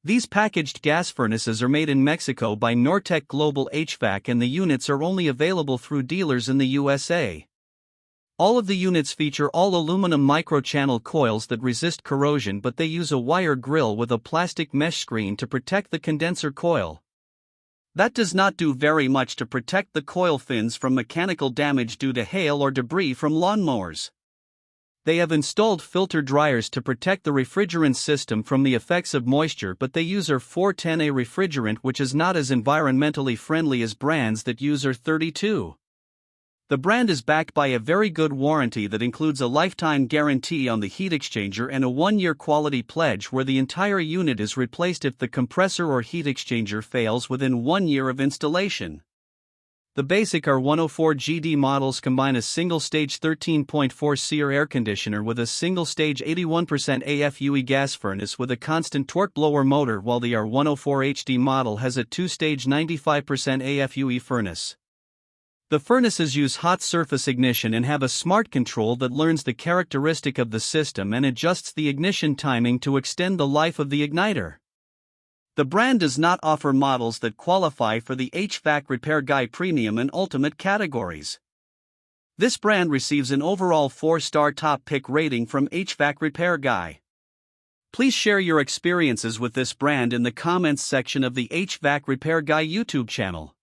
These packaged gas furnaces are made in Mexico by Nortec Global HVAC, and the units are only available through dealers in the USA. All of the units feature all aluminum microchannel coils that resist corrosion, but they use a wire grill with a plastic mesh screen to protect the condenser coil. That does not do very much to protect the coil fins from mechanical damage due to hail or debris from lawnmowers. They have installed filter dryers to protect the refrigerant system from the effects of moisture, but they use R410A refrigerant, which is not as environmentally friendly as brands that use R32. The brand is backed by a very good warranty that includes a lifetime guarantee on the heat exchanger and a 1-year quality pledge where the entire unit is replaced if the compressor or heat exchanger fails within 1 year of installation. The basic R104GD models combine a single-stage 13.4 SEER air conditioner with a single-stage 81% AFUE gas furnace with a constant torque blower motor, while the R104HD model has a 2-stage 95% AFUE furnace. The furnaces use hot surface ignition and have a smart control that learns the characteristic of the system and adjusts the ignition timing to extend the life of the igniter. The brand does not offer models that qualify for the HvacRepairGuy Premium and Ultimate categories. This brand receives an overall 4-star top pick rating from HvacRepairGuy. Please share your experiences with this brand in the comments section of the HvacRepairGuy YouTube channel.